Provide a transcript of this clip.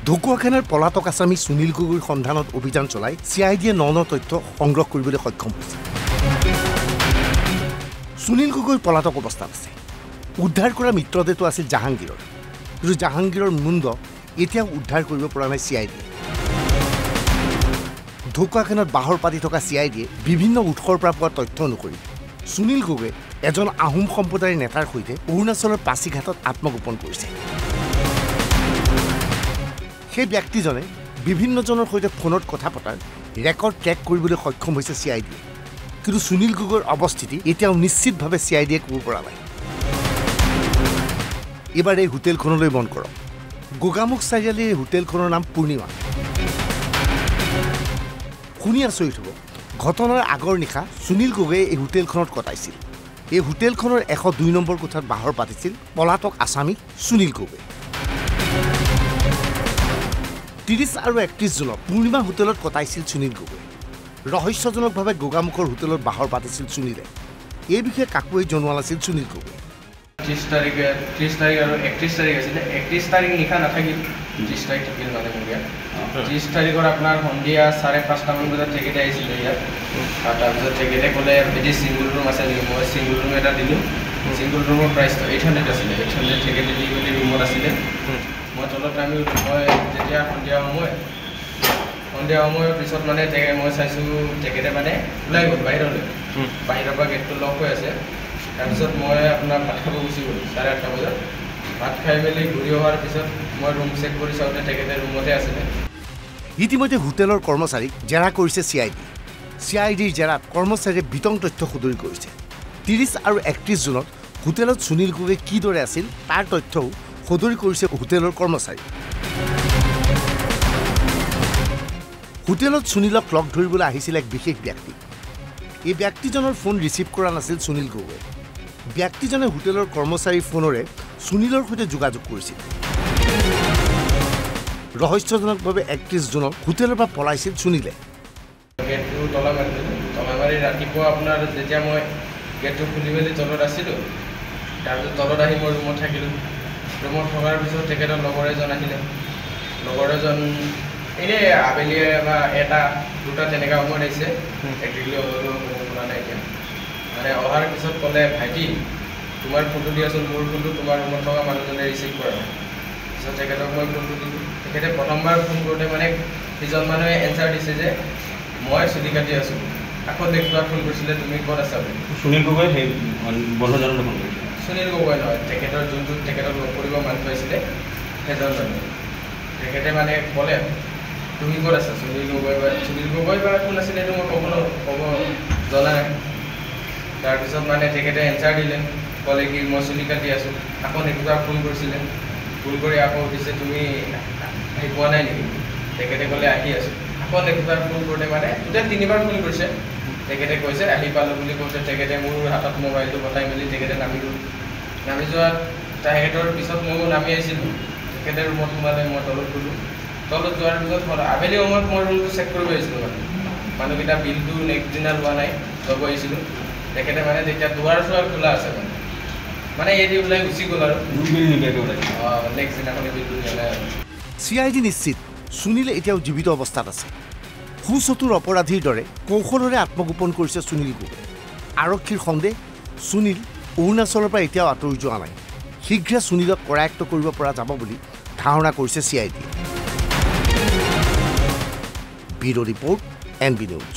ঢকুৱাখানাৰ পলাতক আছামী সুনীল গগৈৰ সন্ধানত অভিযান চলাই চিআইডিয়ে ন তথ্য সংগ্ৰহ কৰিবলৈ সক্ষম হৈছে। সুনীল গগৈ পলাতক অৱস্থাত আছে। উদ্ধাৰ কৰা মৃতদেহটো আছিল জাহাংগীৰৰ, কিন্তু জাহাংগীৰৰ মুণ্ড এতিয়াও উদ্ধাৰ কৰিব পৰা নাই চিআইডিয়ে। ঢকুৱাখানাত বাহৰ পাতি থকা চিআইডিয়ে বিভিন্ন উৎসৰ পৰা পোৱা তথ্য অনুসৰি সুনীল গগৈ এজন আহোম সম্প্ৰদায়ৰ নেতাৰ সৈতে অৰুণাচলৰ পাছিঘাটত আত্মগোপন কৰিছে। সেই ব্যক্তিজনে বিভিন্নজনৰ সৈতে ফোনত কথা পতাৰ ৰেকৰ্ড ট্ৰেক কৰিবলৈ সক্ষম হৈছে চিআইডিয়ে, কিন্তু সুনীল গগৈৰ অৱস্থিতি এতিয়াও নিশ্চিতভাৱে চিআইডিয়ে ক'ব পৰা নাই। এইবাৰ এই হোটেলখনলৈ মন কৰক। গোগামুখ চাৰিআলিৰ এই হোটেলখনৰ নাম পূৰ্ণিমা। শুনি আচৰিত হ'ব, ঘটনাৰ আগৰ নিশা সুনীল গগৈয়ে এই হোটেলখনত কটাইছিল। এই হোটেলখনৰ 102 নম্বৰ কোঠাত বাহৰ পাতিছিল পলাতক আছামী সুনীল গগৈ। 30 আৰু 31 জুনত পূৰ্ণিমা হোটেলত কটাইছিল সুনীল গগৈ। ৰহস্যজনকভাৱে গোগামুখৰ হোটেলত বাহৰ পাতিছিল সুনীলে। এই বিষয়ে কাকোৱেই জনোৱা নাছিল সুনীল গগৈ। 30 তাৰিখ আৰু 31 তাৰিখ আছিলে। 31 তাৰিখ নিশা নাথাকিল, 30 তাৰিখ থাকিল মানে মোৰ ইয়াত। 30 তাৰিখৰ আপোনাৰ সন্ধিয়া 5:30মান বজাত তেখেতে আহিছিলে ইয়াত। তাৰপিছত তেখেতে ক'লে এটি ছিংগুল ৰুম আছে নেকি? মই ছিংগুল ৰুম এটা দিলোঁ। ছিংগুল ৰুমৰ প্ৰাইচটো 800 আছিলে। 800 তেখেতে দি মেলি ৰুমত আছিলে। মই তলত নামি মই যেতিয়া সন্ধিয়া সময়ৰ পিছত মানে মই চাইছোঁ তেখেতে মানে ওলাই গ'ল বাহিৰলৈ। বাহিৰৰ পৰা গেটটো লক হৈ আছে। তাৰপিছত মই আপোনাৰ ভাত খাব গুচি গ'লোঁ 8:30 বজাত। ভাত খাই মেলি ঘূৰি অহাৰ পিছত মই ৰুম চেক কৰি চাওঁতে তেখেতে ৰুমতে আছিলে। ইতিমধ্যে হোটেলৰ কৰ্মচাৰীক জেৰা কৰিছে চিআইডি। চিআইডিৰ জেৰাত কৰ্মচাৰীয়ে বিতং তথ্য সদৰি কৰিছে। 30 আৰু 31 জুনত হোটেলত সুনীল গগৈ কিদৰে আছিল তাৰ তথ্যও সদৰি কৰিছে হোটেলৰ কৰ্মচাৰী। হোটেলত সুনীলক লগ ধৰিবলৈ আহিছিল এক বিশেষ ব্যক্তি। এই ব্যক্তিজনৰ ফোন ৰিচিভ কৰা নাছিল সুনীল গগৈ। ব্যক্তিজনে হোটেলৰ কৰ্মচাৰীৰ ফোনেৰে সুনীলৰ সৈতে যোগাযোগ কৰিছিল। ৰহস্যজনকভাৱে 31 জুনত হোটেলৰ পৰা পলাইছিল সুনীলে। গেটটো তলা মাৰি ৰাতিপুৱা আপোনাৰ যেতিয়া মই গেটটো খুলি মেলি তলত আছিলোঁ, তাৰপিছত তলত আহি মই ৰুমত থাকিলোঁ। ৰুমত থকাৰ পিছত তেখেতৰ লগৰ এজন আহিলে। লগৰ এজন এনেই আবেলি বা 1-2 তেনেকুৱা সময়ত আহিছে। একজেক্টলি শুনা নাই এতিয়া। মানে অহাৰ পিছত ক'লে, ভাইটি তোমাৰ ফোনটো দিয়াচোন, মোৰ ফোনটো তোমাৰ ৰুমত থকা মানুহজনে ৰিচিভ কৰা। পিছত তেখেতক মই ফোনটো দিলোঁ। তেখেতে প্ৰথমবাৰ ফোন কৰোঁতে মানে সিজন মানুহে এনচাৰ দিছে যে মই চুলি কাটি আছোঁ। আকৌ দেখুৱা ফোন কৰিছিলে, তুমি ক'ত আছা বুলি। সুনীল গগৈ সেই বন্ধুজনলৈ ফোন কৰিছিলে? সুনীল গগৈ নহয়, তেখেতৰ যোনটো তেখেতক লগ কৰিব মানুহ আহিছিলে সেইজন মানুহ। তেখেতে মানে ক'লে তুমি ক'ত আছা? সুনীল গগৈ বা কোন আছিলে এইটো মই ক'ব জনা নাই। তাৰপিছত মানে তেখেতে এনচাৰ দিলে, ক'লে কি মই চুলি কাটি আছোঁ। আকৌ নেক্সটবাৰ ফোন কৰিছিলে। ফোন কৰি আকৌ সুধিছে তুমি আহি পোৱা নাই নেকি? তেখেতে ক'লে আহি আছোঁ। আকৌ নেক্সটবাৰ ফোন কৰোঁতে মানে টোটেল 3বাৰ ফোন কৰিছে। তেখেতে কৈছে আহি পালোঁ বুলি কৈছে। তেখেতে মোৰ হাতত মোবাইলটো বনাই মেলি তেখেতে নামি গ'ল। নামি যোৱাত তেখেতৰ পিছত ময়ো নামি আহিছিলোঁ। তেখেতে ৰুমত সোমালে, মই তলত গ'লোঁ। তলত যোৱাৰ পিছত আবেলি সময়ত মই ৰুমটো চেক কৰিব আহিছিলোঁ। মানুহকেইটা বিলটো নেক্সট দিনা লোৱা নাই, ল'ব আহিছিলোঁ। তেখেতে মানে তেতিয়া দুৱাৰ খোলা আছে মানে এদি ওলাই গুচি গ'ল আৰু নেক্সট দিনাখনে বিলটো দিয়া নাই আৰু। চিআইডি নিশ্চিত সুনীল এতিয়াও জীৱিত অৱস্থাত আছে। সুচতুৰ অপৰাধীৰ দৰে কৌশলেৰে আত্মগোপন কৰিছে সুনীল গগৈ। আৰক্ষীৰ সন্দেহ সুনীল অৰুণাচলৰ পৰা এতিয়াও আঁতৰি যোৱা নাই। শীঘ্ৰে সুনীলক কৰায়ত্ব কৰিব পৰা যাব বুলি ধাৰণা কৰিছে CID. Bureau' report, NB news.